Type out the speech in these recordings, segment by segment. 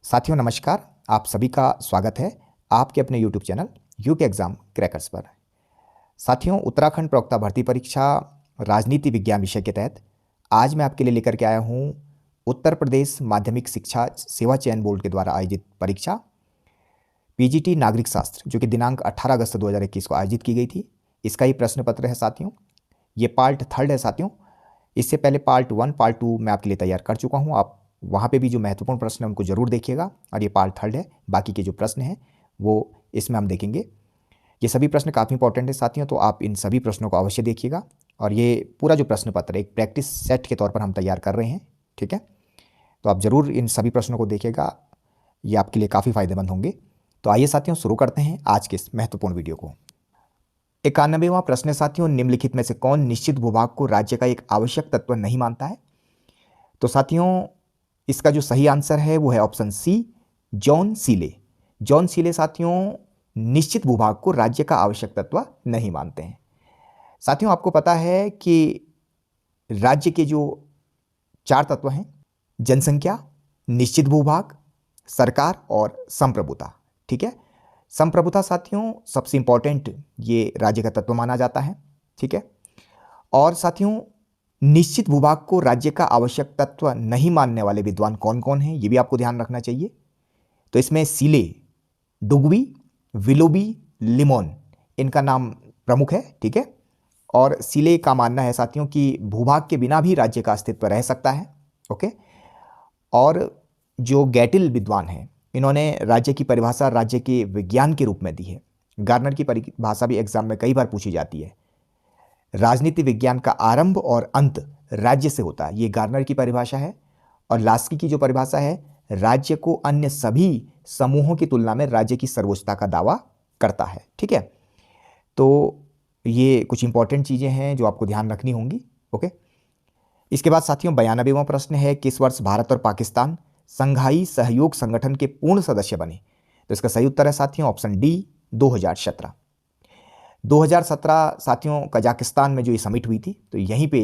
साथियों नमस्कार। आप सभी का स्वागत है आपके अपने YouTube channel UK exam crackers पर। साथियों उत्तराखंड प्रवक्ता भर्ती परीक्षा राजनीति विज्ञान विषय के तहत आज मैं आपके लिए लेकर के आया हूं उत्तर प्रदेश माध्यमिक शिक्षा सेवा चयन बोर्ड के द्वारा आयोजित परीक्षा पीजीटी नागरिक शास्त्र जो कि दिनांक 18 अगस्त 2021 को आयोजित की गई थी। इसका ही प्रश्न पत्र है साथियों। ये पार्ट 3 है साथियों। इससे पहले पार्ट 1 पार्ट 2 मैं आपके लिए तैयार कर चुका हूँ। आप वहाँ पे भी जो महत्वपूर्ण प्रश्न है उनको जरूर देखिएगा। और ये पार्ट 3 है, बाकी के जो प्रश्न हैं वो इसमें हम देखेंगे। ये सभी प्रश्न काफ़ी इंपॉर्टेंट है साथियों, तो आप इन सभी प्रश्नों को अवश्य देखिएगा। और ये पूरा जो प्रश्न पत्र एक प्रैक्टिस सेट के तौर पर हम तैयार कर रहे हैं, ठीक है। तो आप ज़रूर इन सभी प्रश्नों को देखिएगा, ये आपके लिए काफ़ी फायदेमंद होंगे। तो आइए साथियों शुरू करते हैं आज के इस महत्वपूर्ण वीडियो को। 91वां प्रश्न है साथियों, निम्नलिखित में से कौन निश्चित भूभाग को राज्य का एक आवश्यक तत्व नहीं मानता है? तो साथियों इसका जो सही आंसर है वो है ऑप्शन सी, जॉन सीले। जॉन सीले साथियों निश्चित भूभाग को राज्य का आवश्यक तत्व नहीं मानते हैं। साथियों आपको पता है कि राज्य के जो 4 तत्व हैं, जनसंख्या, निश्चित भूभाग, सरकार और संप्रभुता, ठीक है। संप्रभुता साथियों सबसे इंपॉर्टेंट ये राज्य का तत्व माना जाता है, ठीक है। और साथियों निश्चित भूभाग को राज्य का आवश्यक तत्व नहीं मानने वाले विद्वान कौन कौन हैं, ये भी आपको ध्यान रखना चाहिए। तो इसमें सीले, डुगवी, विलोबी, लिमोन, इनका नाम प्रमुख है, ठीक है। और सीले का मानना है साथियों कि भूभाग के बिना भी राज्य का अस्तित्व रह सकता है, ओके। और जो गैटिल विद्वान हैं इन्होंने राज्य की परिभाषा राज्य के विज्ञान के रूप में दी है। गार्नर की परिभाषा भी एग्जाम में कई बार पूछी जाती है। राजनीति विज्ञान का आरंभ और अंत राज्य से होता है, ये गार्नर की परिभाषा है। और लास्की की जो परिभाषा है, राज्य को अन्य सभी समूहों की तुलना में राज्य की सर्वोच्चता का दावा करता है, ठीक है। तो ये कुछ इंपॉर्टेंट चीजें हैं जो आपको ध्यान रखनी होंगी, ओके। इसके बाद साथियों 92वां प्रश्न है, किस वर्ष भारत और पाकिस्तान संघाई सहयोग संगठन के पूर्ण सदस्य बने? तो इसका सही उत्तर है साथियों ऑप्शन डी, 2017। 2017 साथियों कजाकिस्तान में जो ये समिट हुई थी, तो यहीं पे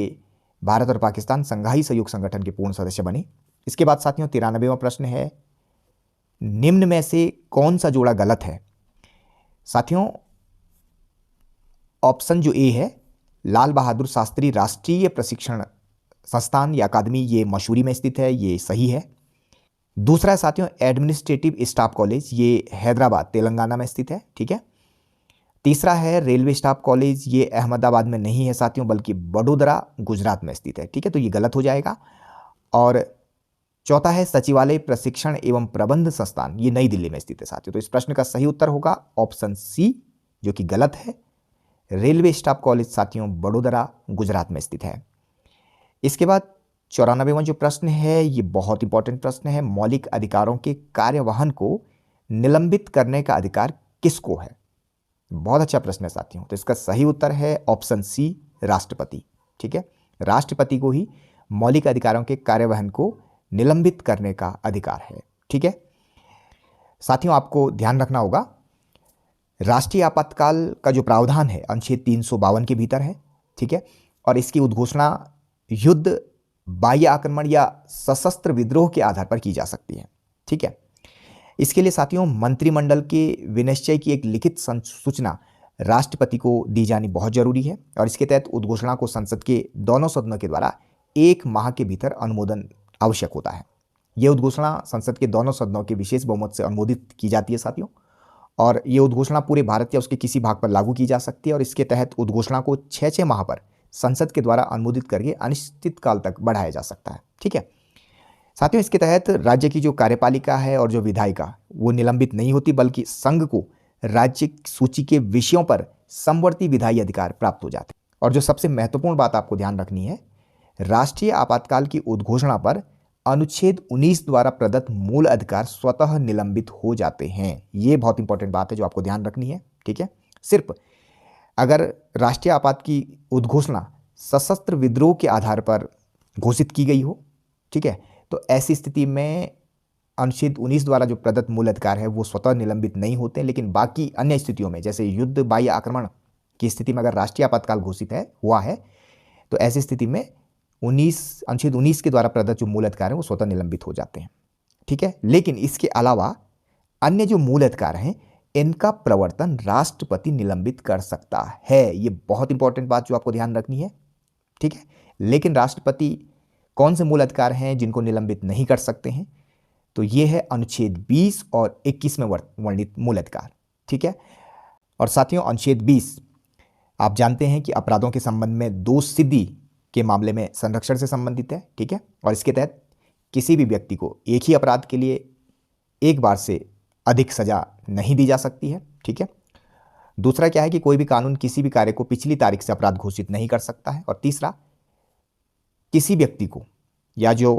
भारत और पाकिस्तान संघाई सहयोग संगठन के पूर्ण सदस्य बने। इसके बाद साथियों 93वां प्रश्न है, निम्न में से कौन सा जोड़ा गलत है? साथियों ऑप्शन जो ए है, लाल बहादुर शास्त्री राष्ट्रीय प्रशिक्षण संस्थान या अकादमी, ये मसूरी में स्थित है, ये सही है। दूसरा है साथियों एडमिनिस्ट्रेटिव स्टाफ कॉलेज, ये हैदराबाद तेलंगाना में स्थित है, ठीक है। तीसरा है रेलवे स्टाफ कॉलेज, ये अहमदाबाद में नहीं है साथियों बल्कि बड़ोदरा गुजरात में स्थित है, ठीक है। तो ये गलत हो जाएगा। और चौथा है सचिवालय प्रशिक्षण एवं प्रबंध संस्थान, ये नई दिल्ली में स्थित है साथियों। तो इस प्रश्न का सही उत्तर होगा ऑप्शन सी जो कि गलत है, रेलवे स्टाफ कॉलेज साथियों बड़ोदरा गुजरात में स्थित है। इसके बाद 94वां जो प्रश्न है ये बहुत इंपॉर्टेंट प्रश्न है, मौलिक अधिकारों के कार्यवहन को निलंबित करने का अधिकार किसको है? बहुत अच्छा प्रश्न है साथियों। तो इसका सही उत्तर है ऑप्शन सी, राष्ट्रपति, ठीक है। राष्ट्रपति को ही मौलिक अधिकारों के कार्यवहन को निलंबित करने का अधिकार है, ठीक है। साथियों आपको ध्यान रखना होगा, राष्ट्रीय आपातकाल का जो प्रावधान है अनुच्छेद 352 के भीतर है, ठीक है। और इसकी उद्घोषणा युद्ध, बाह्य आक्रमण या सशस्त्र विद्रोह के आधार पर की जा सकती है, ठीक है। इसके लिए साथियों मंत्रिमंडल के विनिश्चय की एक लिखित सूचना राष्ट्रपति को दी जानी बहुत जरूरी है। और इसके तहत उद्घोषणा को संसद के दोनों सदनों के द्वारा 1 माह के भीतर अनुमोदन आवश्यक होता है। यह उद्घोषणा संसद के दोनों सदनों के विशेष बहुमत से अनुमोदित की जाती है साथियों। और ये उद्घोषणा पूरे भारत या उसके किसी भाग पर लागू की जा सकती है। और इसके तहत उद्घोषणा को 6 माह पर संसद के द्वारा अनुमोदित करके अनिश्चित काल तक बढ़ाया जा सकता है, ठीक है। साथियों इसके तहत राज्य की जो कार्यपालिका है और जो विधायिका वो निलंबित नहीं होती बल्कि संघ को राज्य सूची के विषयों पर समवर्ती विधायी अधिकार प्राप्त हो जाते हैं। और जो सबसे महत्वपूर्ण बात आपको ध्यान रखनी है, राष्ट्रीय आपातकाल की उद्घोषणा पर अनुच्छेद 19 द्वारा प्रदत्त मूल अधिकार स्वतः निलंबित हो जाते हैं। ये बहुत इंपॉर्टेंट बात है जो आपको ध्यान रखनी है, ठीक है। सिर्फ अगर राष्ट्रीय आपात की उद्घोषणा सशस्त्र विद्रोह के आधार पर घोषित की गई हो, ठीक है, तो ऐसी स्थिति में अनुच्छेद 19 द्वारा जो प्रदत्त मूल अधिकार है वो स्वतः निलंबित नहीं होते। लेकिन बाकी अन्य स्थितियों में जैसे युद्ध, बाह्य आक्रमण की स्थिति में अगर राष्ट्रीय आपातकाल घोषित हुआ है तो ऐसी स्थिति में अनुच्छेद 19 के द्वारा प्रदत्त जो मूल अधिकार है वो स्वतः निलंबित हो जाते हैं। ठीक है। लेकिन इसके अलावा अन्य जो मूल अधिकार हैं इनका प्रवर्तन राष्ट्रपति निलंबित कर सकता है। ये बहुत इंपॉर्टेंट बात जो आपको ध्यान रखनी है, ठीक है। लेकिन राष्ट्रपति कौन से मूल अधिकार हैं जिनको निलंबित नहीं कर सकते हैं? तो ये है अनुच्छेद 20 और 21 में वर्णित मूल अधिकार, ठीक है। और साथियों, अनुच्छेद 20 आप जानते हैं कि अपराधों के संबंध में दोष सिद्धि के मामले में संरक्षण से संबंधित है, ठीक है। और इसके तहत किसी भी व्यक्ति को एक ही अपराध के लिए एक बार से अधिक सजा नहीं दी जा सकती है, ठीक है। दूसरा क्या है कि कोई भी कानून किसी भी कार्य को पिछली तारीख से अपराध घोषित नहीं कर सकता है। और तीसरा, किसी व्यक्ति को या जो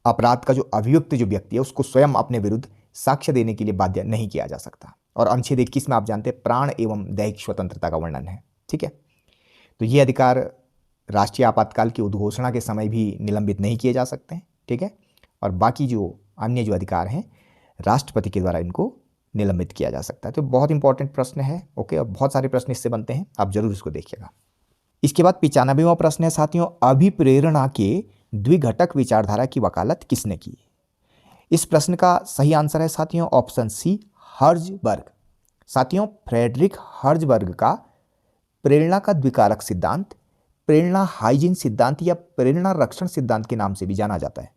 अपराध का जो अभियुक्त जो व्यक्ति है उसको स्वयं अपने विरुद्ध साक्ष्य देने के लिए बाध्य नहीं किया जा सकता। और अनुच्छेद 21 में आप जानते हैं प्राण एवं दैहिक स्वतंत्रता का वर्णन है, ठीक है। तो ये अधिकार राष्ट्रीय आपातकाल की उद्घोषणा के समय भी निलंबित नहीं किए जा सकते हैं, ठीक है। और बाकी जो अन्य जो अधिकार हैं राष्ट्रपति के द्वारा इनको निलंबित किया जा सकता है। तो बहुत इंपॉर्टेंट प्रश्न है, ओके। और बहुत सारे प्रश्न इससे बनते हैं, आप जरूर इसको देखिएगा। इसके बाद 95वां प्रश्न है साथियों, अभिप्रेरणा के द्विघटक विचारधारा की वकालत किसने की? इस प्रश्न का सही आंसर है साथियों ऑप्शन सी, हर्जबर्ग। साथियों, फ्रेडरिक हर्जबर्ग का प्रेरणा का द्विकारक सिद्धांत प्रेरणा हाइजीन सिद्धांत या प्रेरणा रक्षण सिद्धांत के नाम से भी जाना जाता है,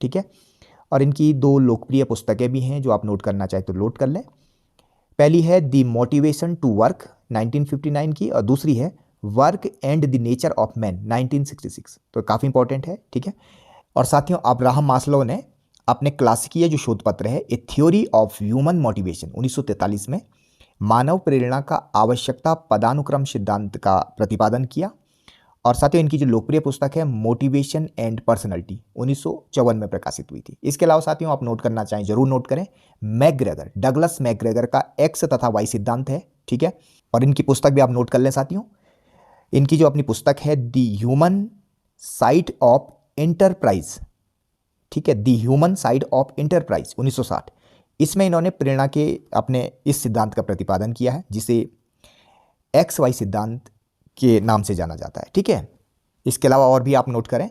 ठीक है। और इनकी दो लोकप्रिय पुस्तकें भी हैं जो आप नोट करना चाहे तो नोट कर लें। पहली है द मोटिवेशन टू वर्क 1959 की, और दूसरी है work and the nature of man 1966। तो काफ़ी इंपॉर्टेंट है, ठीक है। और साथियों, अब्राहम मास्लो ने अपने क्लासिकीय जो शोध पत्र है ए थ्योरी ऑफ ह्यूमन मोटिवेशन 1943 में मानव प्रेरणा का आवश्यकता पदानुक्रम सिद्धांत का प्रतिपादन किया। और साथियों, इनकी जो लोकप्रिय पुस्तक है मोटिवेशन एंड पर्सनैलिटी 1954 में प्रकाशित हुई थी। इसके अलावा साथियों, आप नोट करना चाहें जरूर नोट करें, मैकग्रेगर, डगलस मैकग्रेगर का एक्स तथा वाई सिद्धांत है, ठीक है। और इनकी पुस्तक भी आप नोट कर लें साथियों। इनकी जो अपनी पुस्तक है the human side of enterprise, ठीक है, the human side of enterprise 1960, इसमें इन्होंने प्रेरणा के अपने इस सिद्धांत का प्रतिपादन किया है जिसे एक्स वाई सिद्धांत के नाम से जाना जाता है, ठीक है। इसके अलावा और भी आप नोट करें,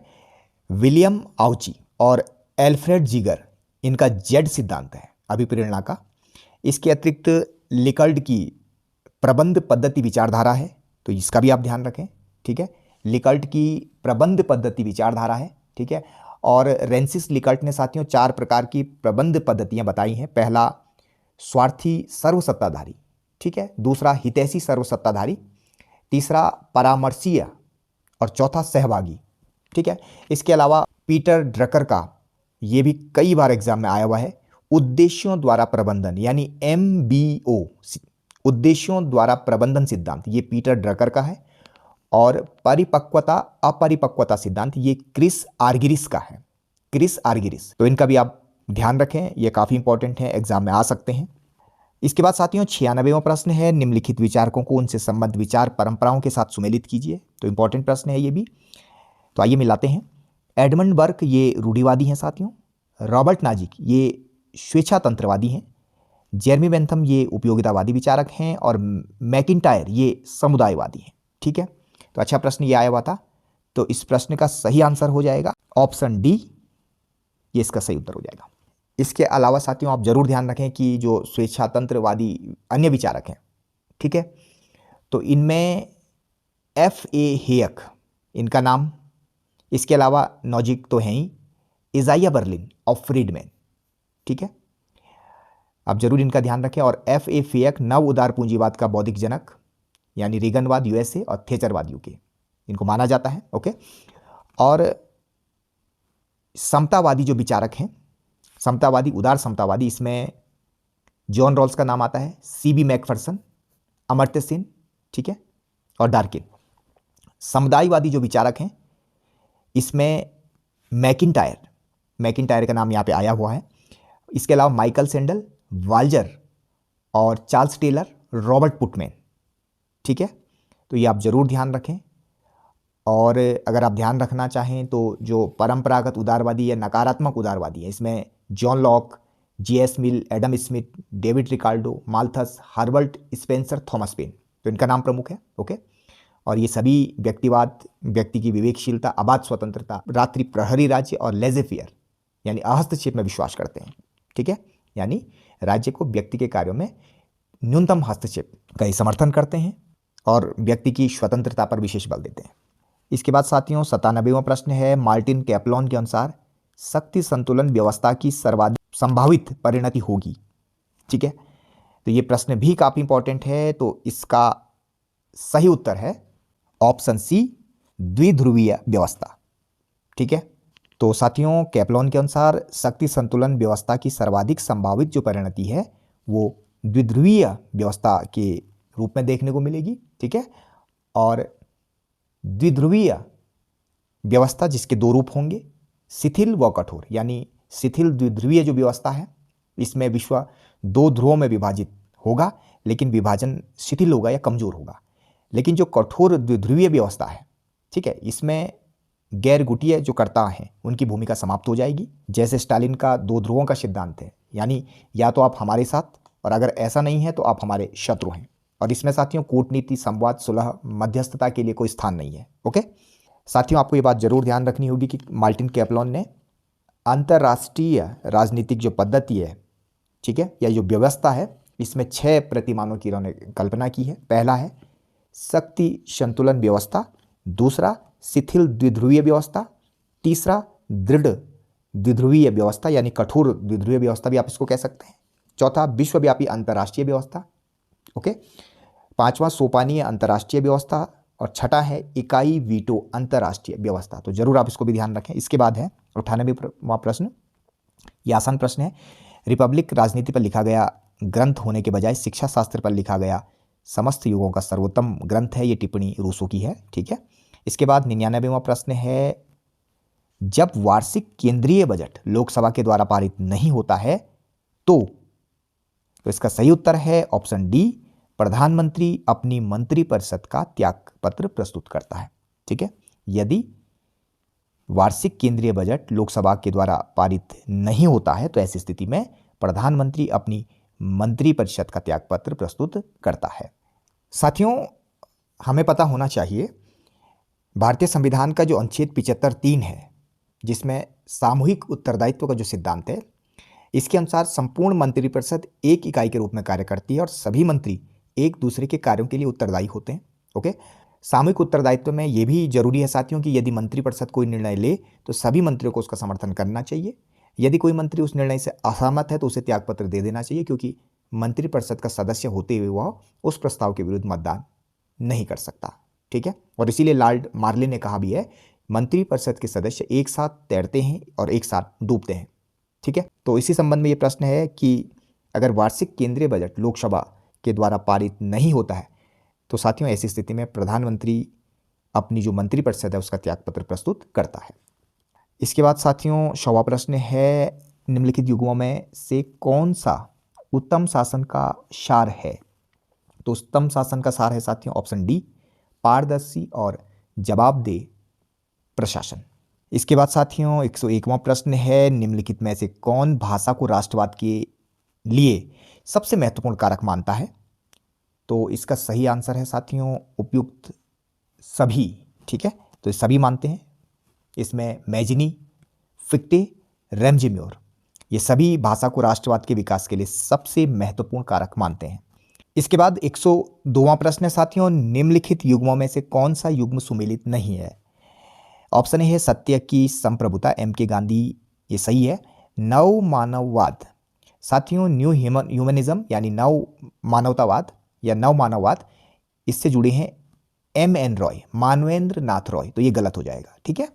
विलियम आउची और एल्फ्रेड जीगर, इनका जेड सिद्धांत है अभिप्रेरणा का। इसके अतिरिक्त लिकल्ड की प्रबंध पद्धति विचारधारा है, तो इसका भी आप ध्यान रखें, ठीक है। लिकल्ट की प्रबंध पद्धति विचारधारा है, ठीक है। और रेंसिस लिकल्ट ने साथियों 4 प्रकार की प्रबंध पद्धतियां बताई हैं। पहला स्वार्थी सर्वसत्ताधारी, ठीक है। दूसरा हितैषी सर्वसत्ताधारी, तीसरा परामर्शीय, और चौथा सहभागी, ठीक है। इसके अलावा पीटर ड्रकर का, ये भी कई बार एग्जाम में आया हुआ है, उद्देश्यों द्वारा प्रबंधन यानी MBO, उद्देश्यों द्वारा प्रबंधन सिद्धांत, ये पीटर ड्रकर का है। और परिपक्वता अपरिपक्वता सिद्धांत ये क्रिस आर्गिरिस का है, क्रिस आर्गिरिस। तो इनका भी आप ध्यान रखें, ये काफ़ी इंपॉर्टेंट है, एग्जाम में आ सकते हैं। इसके बाद साथियों 96वां प्रश्न है, निम्नलिखित विचारकों को उनसे संबद्ध विचार परंपराओं के साथ सुमेलित कीजिए। तो इंपॉर्टेंट प्रश्न है ये भी, तो आइए मिलाते हैं। एडमंड बर्क ये रूढ़िवादी हैं साथियों, रॉबर्ट नाजिक ये स्वेच्छातंत्रवादी हैं, जेरमी बेंथम ये उपयोगितावादी विचारक हैं, और मैकिंटायर ये समुदायवादी हैं, ठीक है। तो अच्छा प्रश्न ये आया हुआ था, तो इस प्रश्न का सही आंसर हो जाएगा ऑप्शन डी, ये इसका सही उत्तर हो जाएगा। इसके अलावा साथियों आप जरूर ध्यान रखें कि जो स्वेच्छातंत्रवादी अन्य विचारक हैं, ठीक है, तो इनमें F.A. हेयक इनका नाम, इसके अलावा नॉजिक तो हैं ही, इजाइया बर्लिन और फ्रीडमैन, ठीक है, आप जरूर इनका ध्यान रखें। और F.A. फेयक नव उदार पूंजीवाद का बौद्धिक जनक यानी रीगनवाद USA और थेचरवाद UK, इनको माना जाता है, ओके। और समतावादी जो विचारक हैं, समतावादी उदार समतावादी, इसमें जॉन रॉल्स का नाम आता है, C.B. मैकफर्सन, अमर्त्य सेन, ठीक है, और डार्किन। समुदायवादी जो विचारक हैं इसमें मैकिंटायर का नाम यहाँ पे आया हुआ है। इसके अलावा माइकल सेंडल, वाल्जर और चार्ल्स टेलर, रॉबर्ट पुटमैन, ठीक है। तो ये आप जरूर ध्यान रखें। और अगर आप ध्यान रखना चाहें तो जो परंपरागत उदारवादी या नकारात्मक उदारवादी है, इसमें John Locke, J.S. Mill, Adam Smith, David Ricardo, Malthus, Herbert Spencer, Thomas Paine, तो इनका नाम प्रमुख है, ओके। और ये सभी व्यक्तिवाद, व्यक्ति की विवेकशीलता, आबाद स्वतंत्रता, रात्रि प्रहरी राज्य और लेजे फेयर यानी अहस्तक्षेप में विश्वास करते हैं, ठीक है, यानी राज्य को व्यक्ति के कार्यों में न्यूनतम हस्तक्षेप का ही समर्थन करते हैं और व्यक्ति की स्वतंत्रता पर विशेष बल देते हैं। इसके बाद साथियों 97वां प्रश्न है, मार्टिन कैपलॉन के अनुसार शक्ति संतुलन व्यवस्था की सर्वाधिक संभावित परिणति होगी। ठीक है, तो ये प्रश्न भी काफी इंपॉर्टेंट है। तो इसका सही उत्तर है ऑप्शन सी, द्विध्रुवीय व्यवस्था। ठीक है, तो साथियों कैपलॉन के अनुसार शक्ति संतुलन व्यवस्था की सर्वाधिक संभावित जो परिणति है वो द्विध्रुवीय व्यवस्था के रूप में देखने को मिलेगी। ठीक है, और द्विध्रुवीय व्यवस्था जिसके दो रूप होंगे, शिथिल व कठोर, यानी शिथिल द्विध्रुवीय जो व्यवस्था है इसमें विश्व दो ध्रुवों में विभाजित होगा, लेकिन विभाजन शिथिल होगा या कमजोर होगा। लेकिन जो कठोर द्विध्रुवीय व्यवस्था है, ठीक है, इसमें गैर गुटीय जो कर्ता हैं उनकी भूमिका समाप्त हो जाएगी। जैसे स्टालिन का दो ध्रुवों का सिद्धांत है, यानी या तो आप हमारे साथ और अगर ऐसा नहीं है तो आप हमारे शत्रु हैं। और इसमें साथियों कूटनीति, संवाद, सुलह, मध्यस्थता के लिए कोई स्थान नहीं है। ओके साथियों, आपको ये बात जरूर ध्यान रखनी होगी कि मार्टिन कैपलॉन ने अंतर्राष्ट्रीय राजनीतिक जो पद्धति है, ठीक है, या जो व्यवस्था है, इसमें 6 प्रतिमानों की इन्होंने कल्पना की है। पहला है शक्ति संतुलन व्यवस्था, दूसरा शिथिल द्विध्रुवीय व्यवस्था, तीसरा दृढ़ द्विध्रुवीय व्यवस्था यानी कठोर द्विध्रुवीय व्यवस्था भी आप इसको कह सकते हैं, चौथा विश्वव्यापी अंतर्राष्ट्रीय व्यवस्था, ओके, पांचवा सोपानीय अंतर्राष्ट्रीय व्यवस्था, और छठा है इकाई वीटो अंतर्राष्ट्रीय व्यवस्था। तो जरूर आप इसको भी ध्यान रखें। इसके बाद है 98वां प्रश्न, यह आसान प्रश्न है, रिपब्लिक राजनीति पर लिखा गया ग्रंथ होने के बजाय शिक्षा शास्त्र पर लिखा गया समस्त युगों का सर्वोत्तम ग्रंथ है। ये टिप्पणी रूसो की है। ठीक है, इसके बाद 99वां प्रश्न है, जब वार्षिक केंद्रीय बजट लोकसभा के द्वारा पारित नहीं होता है तो इसका सही उत्तर है ऑप्शन डी, प्रधानमंत्री अपनी मंत्रिपरिषद का त्यागपत्र प्रस्तुत करता है। ठीक है, यदि वार्षिक केंद्रीय बजट लोकसभा के द्वारा पारित नहीं होता है तो ऐसी स्थिति में प्रधानमंत्री अपनी मंत्रिपरिषद का त्यागपत्र प्रस्तुत करता है। साथियों, हमें पता होना चाहिए भारतीय संविधान का जो अनुच्छेद 75(3) है, जिसमें सामूहिक उत्तरदायित्व का जो सिद्धांत है, इसके अनुसार संपूर्ण मंत्रिपरिषद एक इकाई के रूप में कार्य करती है और सभी मंत्री एक दूसरे के कार्यों के लिए उत्तरदायी होते हैं। ओके, सामूहिक उत्तरदायित्व में यह भी जरूरी है साथियों कि यदि मंत्रिपरिषद कोई निर्णय ले तो सभी मंत्रियों को उसका समर्थन करना चाहिए। यदि कोई मंत्री उस निर्णय से असहमत है तो उसे त्यागपत्र दे देना चाहिए, क्योंकि मंत्रिपरिषद का सदस्य होते हुए वह उस प्रस्ताव के विरुद्ध मतदान नहीं कर सकता। ठीक है, और इसीलिए लॉर्ड मार्ले ने कहा भी है, मंत्रिपरिषद के सदस्य एक साथ तैरते हैं और एक साथ डूबते हैं। ठीक है, तो इसी संबंध में ये प्रश्न है कि अगर वार्षिक केंद्रीय बजट लोकसभा के द्वारा पारित नहीं होता है तो साथियों ऐसी स्थिति में प्रधानमंत्री अपनी जो मंत्रिपरिषद है उसका त्यागपत्र प्रस्तुत करता है। इसके बाद साथियों 100वां प्रश्न है, निम्नलिखित युगों में से कौन सा उत्तम शासन का सार है? तो उत्तम शासन का सार है साथियों ऑप्शन डी, पारदर्शी और जवाबदेह प्रशासन। इसके बाद साथियों 101वां प्रश्न है, निम्नलिखित में से कौन भाषा को राष्ट्रवाद के लिए सबसे महत्वपूर्ण कारक मानता है? तो इसका सही आंसर है साथियों उपयुक्त सभी। ठीक है, तो सभी मानते हैं। इसमें मैजिनी, फिक्टे, रेमजिम्योर, ये सभी भाषा को राष्ट्रवाद के विकास के लिए सबसे महत्वपूर्ण कारक मानते हैं। इसके बाद 102वां प्रश्न है साथियों, निम्नलिखित युग्मों में से कौन सा युग्म सुमेलित नहीं है? ऑप्शन ए है सत्य की संप्रभुता, M.K. गांधी, ये सही है। नव मानववाद साथियों, न्यू ह्यूमनिज्म यानी नव मानवतावाद या नव मानववाद, इससे जुड़े हैं M.N. रॉय, मानवेंद्र नाथ रॉय, तो ये गलत हो जाएगा। ठीक है,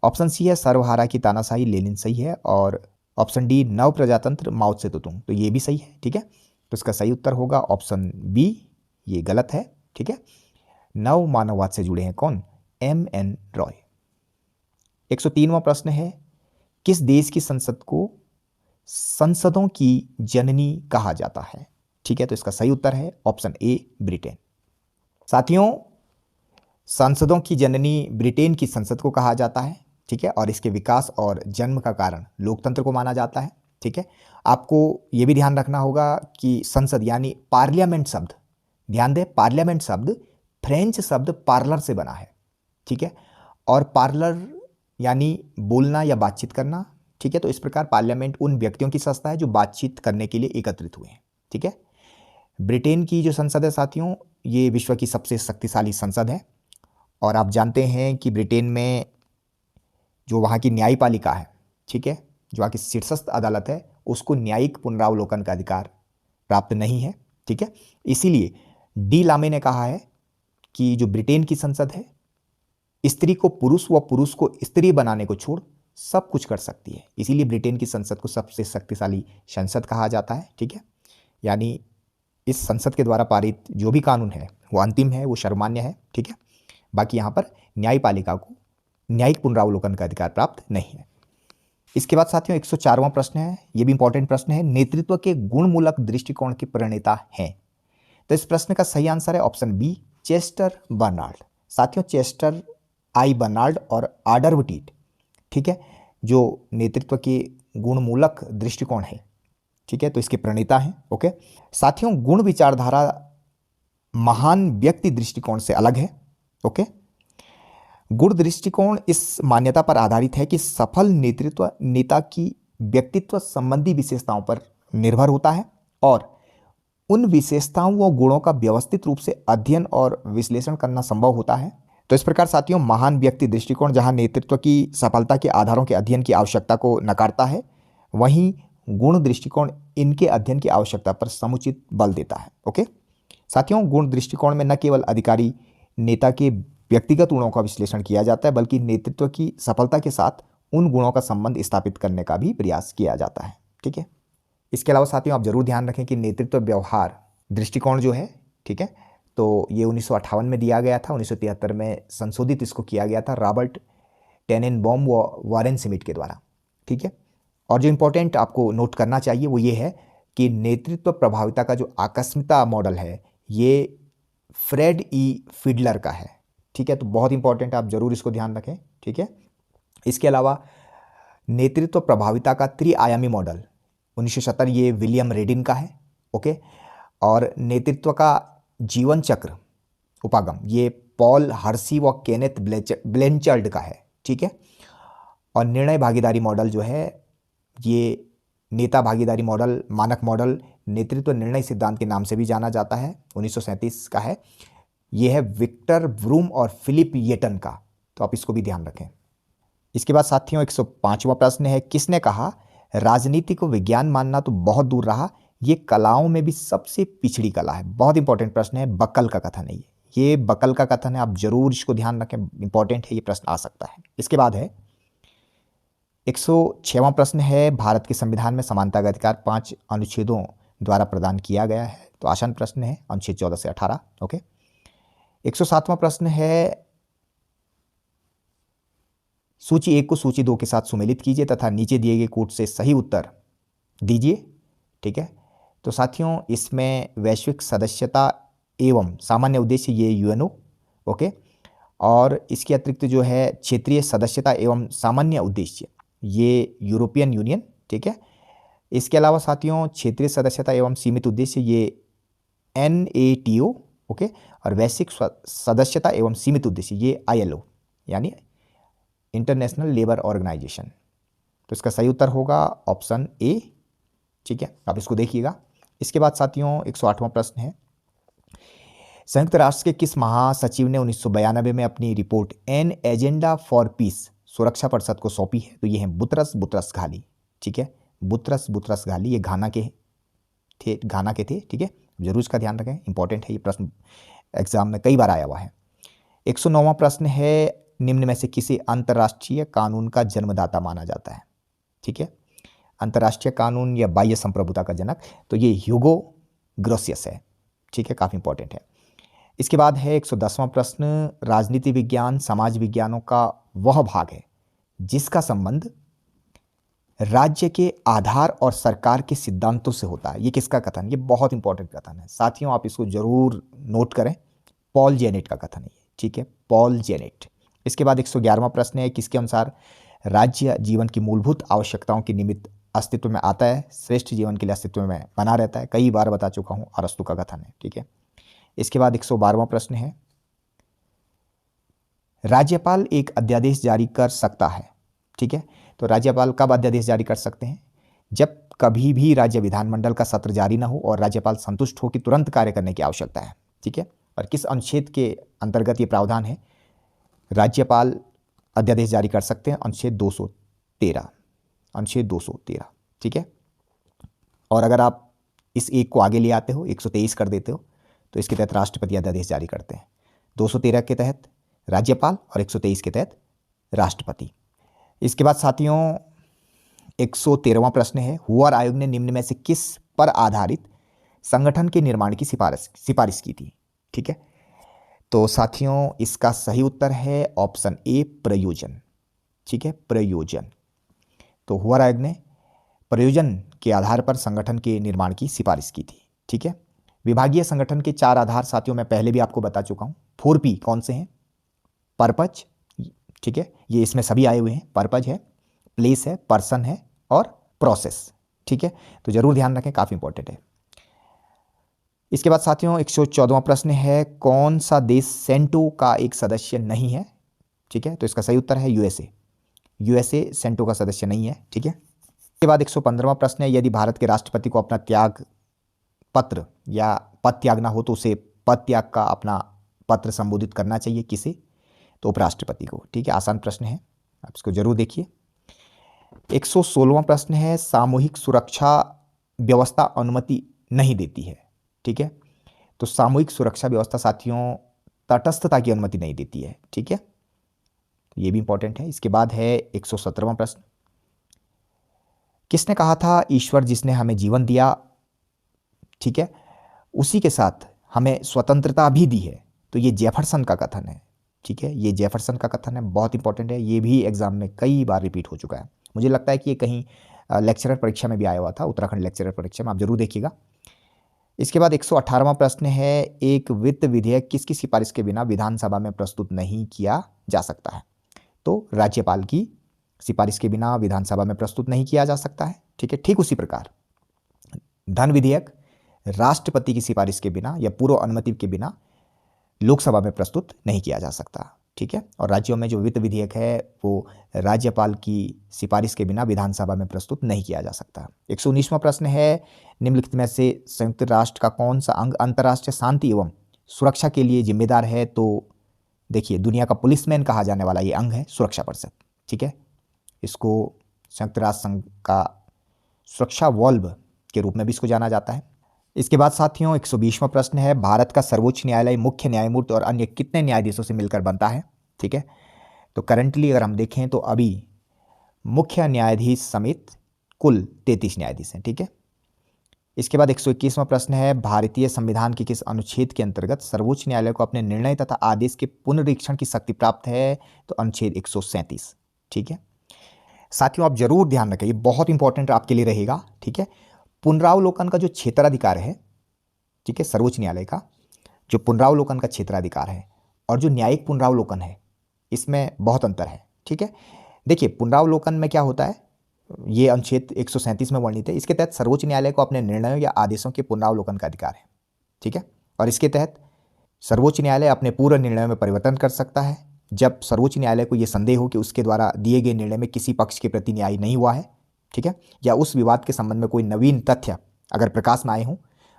ऑप्शन सी है सर्वहारा की तानाशाही, लेनिन सही है। और ऑप्शन डी नव प्रजातंत्र, माओ त्से-तुंग, तो ये भी सही है। ठीक है, तो इसका सही उत्तर होगा ऑप्शन बी, ये गलत है। ठीक है, नव मानववाद से जुड़े हैं कौन? M.N. रॉय। 103वां प्रश्न है, किस देश की संसद को संसदों की जननी कहा जाता है? ठीक है, तो इसका सही उत्तर है ऑप्शन ए, ब्रिटेन। साथियों, संसदों की जननी ब्रिटेन की संसद को कहा जाता है। ठीक है, और इसके विकास और जन्म का कारण लोकतंत्र को माना जाता है। ठीक है, आपको यह भी ध्यान रखना होगा कि संसद यानी पार्लियामेंट शब्द, ध्यान दें, पार्लियामेंट शब्द फ्रेंच शब्द पार्लर से बना है। ठीक है, और पार्लर यानी बोलना या बातचीत करना। ठीक है। तो इस प्रकार पार्लियामेंट उन व्यक्तियों की संस्था है जो बातचीत करने के लिए एकत्रित हुए हैं, ठीक है। ब्रिटेन की जो संसद है साथियों, ये विश्व की सबसे शक्तिशाली संसद है। और आप जानते हैं कि ब्रिटेन में जो वहाँ की न्यायपालिका है, ठीक है, जो वहाँ की शीर्षस्थ अदालत है, उसको न्यायिक पुनरावलोकन का अधिकार प्राप्त नहीं है, ठीक है। इसीलिए डी लामे ने कहा है कि जो ब्रिटेन की संसद है, स्त्री को पुरुष व पुरुष को स्त्री बनाने को छोड़ सब कुछ कर सकती है। इसीलिए ब्रिटेन की संसद को सबसे शक्तिशाली संसद कहा जाता है, ठीक है। यानी इस संसद के द्वारा पारित जो भी कानून है वो अंतिम है, वो सर्वमान्य है, ठीक है। बाकी यहाँ पर न्यायपालिका को न्यायिक पुनरावलोकन का अधिकार प्राप्त नहीं है। इसके बाद साथियों 104वां प्रश्न है, ये भी इंपॉर्टेंट प्रश्न है, नेतृत्व के गुणमूलक दृष्टिकोण के प्रणेता हैं। तो इस प्रश्न का सही आंसर है ऑप्शन बी, चेस्टर बर्नार्ड। साथियों चेस्टर आई बर्नार्ड और आडर्व टीट, ठीक है, जो नेतृत्व के गुणमूलक दृष्टिकोण है, ठीक है, तो इसके प्रणेता हैं। ओके साथियों, गुण विचारधारा महान व्यक्ति दृष्टिकोण से अलग है। ओके, गुण दृष्टिकोण इस मान्यता पर आधारित है कि सफल नेतृत्व नेता की व्यक्तित्व संबंधी विशेषताओं पर निर्भर होता है और उन विशेषताओं व गुणों का व्यवस्थित रूप से अध्ययन और विश्लेषण करना संभव होता है। तो इस प्रकार साथियों महान व्यक्ति दृष्टिकोण जहां नेतृत्व की सफलता के आधारों के अध्ययन की आवश्यकता को नकारता है, वहीं गुण दृष्टिकोण इनके अध्ययन की आवश्यकता पर समुचित बल देता है। ओके साथियों, गुण दृष्टिकोण में न केवल अधिकारी नेता के व्यक्तिगत गुणों का विश्लेषण किया जाता है, बल्कि नेतृत्व की सफलता के साथ उन गुणों का संबंध स्थापित करने का भी प्रयास किया जाता है, ठीक है। इसके अलावा साथियों आप जरूर ध्यान रखें कि नेतृत्व व्यवहार दृष्टिकोण जो है, ठीक है, तो ये 1958 में दिया गया था, 1973 में संशोधित इसको किया गया था रॉबर्ट टेनेनबॉम व वॉरेन स्मिथ के द्वारा, ठीक है। और जो इंपॉर्टेंट आपको नोट करना चाहिए वो ये है कि नेतृत्व प्रभाविता का जो आकस्मिकता मॉडल है ये फ्रेड ई फिडलर का है, ठीक है। तो बहुत इंपॉर्टेंट, आप जरूर इसको ध्यान रखें, ठीक है। इसके अलावा नेतृत्व प्रभाविता का त्रिआयामी मॉडल 1970 ये विलियम रेडिन का है। ओके, और नेतृत्व का जीवन चक्र उपागम ये पॉल हर्सी व केनेथ ब्लेंचर्ड का है, ठीक है। और निर्णय भागीदारी मॉडल जो है ये नेता भागीदारी मॉडल, मानक मॉडल नेतृत्व निर्णय सिद्धांत के नाम से भी जाना जाता है, 1937 का है। ये है विक्टर ब्रूम और फिलिप येटन का, तो आप इसको भी ध्यान रखें। इसके बाद साथियों 105वां प्रश्न है, किसने कहा राजनीति को विज्ञान मानना तो बहुत दूर रहा, ये कलाओं में भी सबसे पिछड़ी कला है। बहुत इंपॉर्टेंट प्रश्न है, बकल का कथन है ये बकल का कथन है, आप जरूर इसको ध्यान रखें, इंपॉर्टेंट है, ये प्रश्न आ सकता है। इसके बाद है 106वां प्रश्न है, भारत के संविधान में समानता का अधिकार 5 अनुच्छेदों द्वारा प्रदान किया गया है। तो आसान प्रश्न है, अनुच्छेद 14 से 18। ओके, 107वां प्रश्न है, सूची 1 को सूची 2 के साथ सुमेलित कीजिए तथा नीचे दिए गए कोड से सही उत्तर दीजिए, ठीक है। तो साथियों इसमें वैश्विक सदस्यता एवं सामान्य उद्देश्य ये यूएनओ, ओके, और इसके अतिरिक्त जो है क्षेत्रीय सदस्यता एवं सामान्य उद्देश्य ये यूरोपियन यूनियन, ठीक है। इसके अलावा साथियों क्षेत्रीय सदस्यता एवं सीमित उद्देश्य ये NATO, ओके, और वैश्विक सदस्यता एवं सीमित उद्देश्य ये ILO यानी इंटरनेशनल लेबर ऑर्गेनाइजेशन। तो इसका सही उत्तर होगा ऑप्शन ए, ठीक है, आप इसको देखिएगा। इसके बाद साथियों 108वां प्रश्न है, संयुक्त राष्ट्र के किस महासचिव ने 1992 में अपनी report an agenda for piece सुरक्षा परिषद को सौंपी है? तो ये हैं बुतरस घाली, ठीक है, बुतरस घाली, ये घाना के थे, ठीक है, जरूर इसका ध्यान रखें, इंपॉर्टेंट है ये प्रश्न, एग्जाम में कई बार आया हुआ है। 109वां प्रश्न है, निम्न में से किसे अंतर्राष्ट्रीय कानून का जन्मदाता माना जाता है? ठीक है, अंतर्राष्ट्रीय कानून या बाह्य संप्रभुता का जनक, तो ये ह्यूगो ग्रोसियस है, ठीक है, काफी इंपॉर्टेंट है। इसके बाद है 110वां प्रश्न, राजनीति विज्ञान समाज विज्ञानों का वह भाग है जिसका संबंध राज्य के आधार और सरकार के सिद्धांतों से होता है, ये किसका कथन? ये बहुत इंपॉर्टेंट कथन है साथियों, आप इसको जरूर नोट करें, पॉल जेनेट का कथन है ये, ठीक है, पॉल जेनेट। इसके बाद 111वां प्रश्न है, किसके अनुसार राज्य जीवन की मूलभूत आवश्यकताओं के निमित्त अस्तित्व में आता है, श्रेष्ठ जीवन के लिए अस्तित्व में बना रहता है? कई बार बता चुका हूं, अरस्तु का कथन है, ठीक है। इसके बाद 112वां प्रश्न है, राज्यपाल एक अध्यादेश जारी कर सकता है, ठीक है, तो राज्यपाल कब अध्यादेश जारी कर सकते हैं? जब कभी भी राज्य विधानमंडल का सत्र जारी ना हो और राज्यपाल संतुष्ट हो कि तुरंत कार्य करने की आवश्यकता है। ठीक है, और किस अनुच्छेद के अंतर्गत ये प्रावधान है? राज्यपाल अध्यादेश जारी कर सकते हैं अनुच्छेद 213, अनुच्छेद 213। ठीक है, और अगर आप इस एक को आगे ले आते हो, 123 कर देते हो, तो इसके तहत राष्ट्रपति अध्यादेश जारी करते हैं। 213 के तहत राज्यपाल और 123 के तहत राष्ट्रपति। इसके बाद साथियों 113वां प्रश्न है, हुआर आयोग ने निम्न में से किस पर आधारित संगठन के निर्माण की सिफारिश की थी? ठीक है, तो साथियों इसका सही उत्तर है ऑप्शन ए, प्रयोजन। ठीक है, प्रयोजन। तो हुआर आयोग ने प्रयोजन के आधार पर संगठन के निर्माण की सिफारिश की थी। ठीक है, विभागीय संगठन के 4 आधार साथियों मैं पहले भी आपको बता चुका हूं। 4P कौन से हैं? पर्पज, ठीक है, ये इसमें सभी आए हुए हैं। पर्पज है, प्लेस है, पर्सन है और प्रोसेस। ठीक है, तो जरूर ध्यान रखें, काफी इंपॉर्टेंट है। इसके बाद साथियों 114वां प्रश्न है, कौन सा देश सेंटो का एक सदस्य नहीं है? ठीक है, तो इसका सही उत्तर है यूएसए। यूएसए सेंटो का सदस्य नहीं है। ठीक है, इसके बाद 115वां प्रश्न है, यदि भारत के राष्ट्रपति को अपना त्याग पत्र या पद त्यागना हो तो उसे पद त्याग का अपना पत्र संबोधित करना चाहिए किसे? तो उपराष्ट्रपति को। ठीक है, आसान प्रश्न है, आप इसको जरूर देखिए। 116वां प्रश्न है, सामूहिक सुरक्षा व्यवस्था अनुमति नहीं देती है। ठीक है, तो सामूहिक सुरक्षा व्यवस्था साथियों तटस्थता की अनुमति नहीं देती है। ठीक है, ये भी इंपॉर्टेंट है। इसके बाद है 117वां प्रश्न, किसने कहा था ईश्वर जिसने हमें जीवन दिया, ठीक है, उसी के साथ हमें स्वतंत्रता भी दी है? तो ये जेफरसन का कथन है। ठीक है, ये जेफरसन का कथन है, बहुत इंपॉर्टेंट है। ये भी एग्जाम में कई बार रिपीट हो चुका है। मुझे लगता है कि ये कहीं लेक्चरर परीक्षा में भी आया हुआ था, उत्तराखंड लेक्चरर परीक्षा में, आप जरूर देखिएगा। इसके बाद 118वां प्रश्न है, एक वित्त विधेयक किसकी सिफारिश के बिना विधानसभा में प्रस्तुत नहीं किया जा सकता है? तो राज्यपाल की सिफारिश के बिना विधानसभा में प्रस्तुत नहीं किया जा सकता है। ठीक है, ठीक उसी प्रकार धन विधेयक राष्ट्रपति की सिफारिश के बिना या पूर्व अनुमति के बिना लोकसभा में प्रस्तुत नहीं किया जा सकता। ठीक है, और राज्यों में जो वित्त विधेयक है वो राज्यपाल की सिफारिश के बिना विधानसभा में प्रस्तुत नहीं किया जा सकता। 119वां प्रश्न है, निम्नलिखित में से संयुक्त राष्ट्र का कौन सा अंग अंतर्राष्ट्रीय शांति एवं सुरक्षा के लिए जिम्मेदार है? तो देखिए, दुनिया का पुलिसमैन कहा जाने वाला ये अंग है सुरक्षा परिषद। ठीक है, इसको संयुक्त राष्ट्र संघ का सुरक्षा वॉल्व के रूप में भी इसको जाना जाता है। इसके बाद साथियों 120वां प्रश्न है, भारत का सर्वोच्च न्यायालय मुख्य न्यायमूर्ति और अन्य कितने न्यायाधीशों से मिलकर बनता है? ठीक है, तो करंटली अगर हम देखें तो अभी मुख्य न्यायाधीश समेत कुल 33 न्यायाधीश हैं। ठीक है, इसके बाद 121वां प्रश्न है, भारतीय संविधान के किस अनुच्छेद के अंतर्गत सर्वोच्च न्यायालय को अपने निर्णय तथा आदेश के पुनरीक्षण की शक्ति प्राप्त है? तो अनुच्छेद 137। ठीक है, साथियों आप जरूर ध्यान रखें, ये बहुत इंपॉर्टेंट आपके लिए रहेगा। ठीक है, पुनरावलोकन का जो क्षेत्राधिकार है, ठीक है, सर्वोच्च न्यायालय का जो पुनरावलोकन का क्षेत्राधिकार है और जो न्यायिक पुनरावलोकन है, इसमें बहुत अंतर है। ठीक है, देखिए पुनरावलोकन में क्या होता है, ये अनुच्छेद 137 में वर्णित है। इसके तहत सर्वोच्च न्यायालय को अपने निर्णयों या आदेशों के पुनरावलोकन का अधिकार है। ठीक है, और इसके तहत सर्वोच्च न्यायालय अपने पूर्व निर्णयों में परिवर्तन कर सकता है जब सर्वोच्च न्यायालय को यह संदेह हो कि उसके द्वारा दिए गए निर्णय में किसी पक्ष के प्रति न्याय नहीं हुआ है। ठीक है, या उस विवाद के संबंध में कोई नवीन तथ्य अगर प्रकाश में आए हों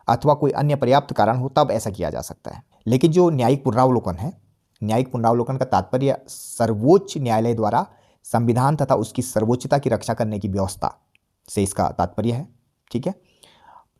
अथवा कोई अन्य पर्याप्त कारण हो, तब ऐसा किया जा सकता है। लेकिन जो न्यायिक पुनरावलोकन है, न्यायिक पुनरावलोकन का तात्पर्य सर्वोच्च न्यायालय द्वारा संविधान तथा उसकी सर्वोच्चता की रक्षा करने की व्यवस्था से इसका तात्पर्य है। ठीक है,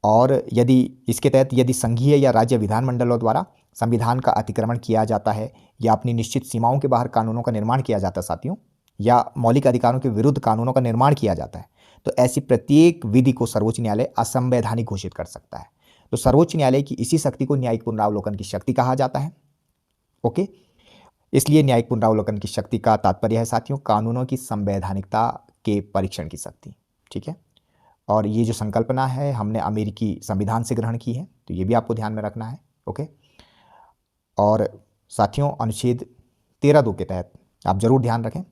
और यदि इसके तहत यदि संघीय या राज्य विधानमंडलों द्वारा संविधान का अतिक्रमण किया जाता है या अपनी निश्चित सीमाओं के बाहर कानूनों का निर्माण किया जाता है साथियों, या मौलिक अधिकारों के विरुद्ध कानूनों का निर्माण किया जाता है, तो ऐसी प्रत्येक विधि को सर्वोच्च न्यायालय असंवैधानिक घोषित कर सकता है। तो सर्वोच्च न्यायालय की इसी शक्ति को न्यायिक पुनरावलोकन की शक्ति कहा जाता है। ओके, इसलिए न्यायिक पुनरावलोकन की शक्ति का तात्पर्य है साथियों कानूनों की संवैधानिकता के परीक्षण की शक्ति। ठीक है, और ये जो संकल्पना है हमने अमेरिकी संविधान से ग्रहण की है, तो ये भी आपको ध्यान में रखना है। ओके, और साथियों अनुच्छेद 13(2) के तहत आप जरूर ध्यान रखें,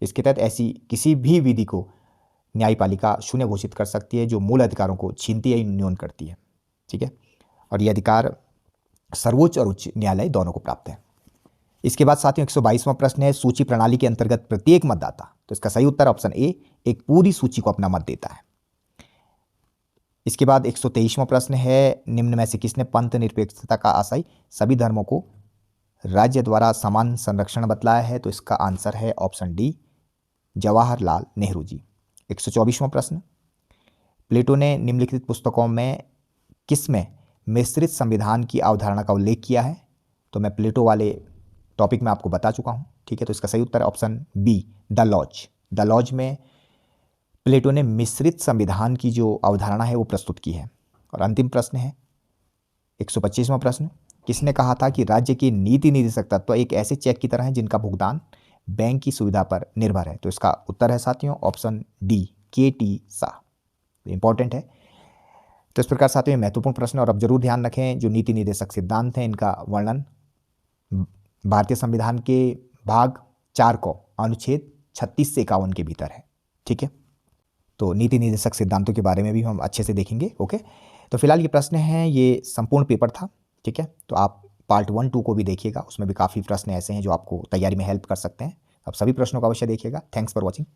इसके तहत ऐसी किसी भी विधि को न्यायपालिका शून्य घोषित कर सकती है जो मूल अधिकारों को छीनती या न्यून करती है। ठीक है, और ये अधिकार सर्वोच्च और उच्च न्यायालय दोनों को प्राप्त है। इसके बाद साथियों 122वां प्रश्न है, सूची प्रणाली के अंतर्गत प्रत्येक मतदाता, तो इसका सही उत्तर ऑप्शन ए, एक पूरी सूची को अपना मत देता है। इसके बाद 123वां प्रश्न है, निम्न में से किसने पंथ निरपेक्षता का आशय सभी धर्मों को राज्य द्वारा समान संरक्षण बतलाया है? तो इसका आंसर है ऑप्शन डी, जवाहरलाल नेहरू जी। 124वां प्रश्न, प्लेटो ने निम्नलिखित पुस्तकों में किसमें मिश्रित संविधान की अवधारणा का उल्लेख किया है? तो मैं प्लेटो वाले टॉपिक में आपको बता चुका हूं, ठीक है। तो इसका सही उत्तर है option B, the laws. The laws में प्लेटो ने मिश्रित संविधान की जो अवधारणा है वो प्रस्तुत की है। और अंतिम प्रश्न है 125वां प्रश्न, किसने कहा था कि राज्य की नीति निर्देशक तत्व एक ऐसे चेक की तरह है जिनका भुगतान बैंक की सुविधा पर निर्भर है? तो इसका उत्तर है साथियों option D, K.T.. Shah. Important है। तो इस प्रकार साथियों महत्वपूर्ण प्रश्न, और अब जरूर ध्यान रखें जो नीति निर्देशक सिद्धांत हैं इनका वर्णन भारतीय संविधान के भाग 4 को अनुच्छेद 36 से 51 के भीतर है, ठीक है। तो नीति निर्देशक सिद्धांतों के बारे में भी हम अच्छे से देखेंगे, ओके। तो फिलहाल ये प्रश्न हैं, ये संपूर्ण पेपर था, ठीक है। तो आप पार्ट 1, 2 को भी देखिएगा, उसमें भी काफ़ी प्रश्न ऐसे हैं जो आपको तैयारी में हेल्प कर सकते हैं। आप सभी प्रश्नों को अवश्य देखिएगा। Thanks for watching.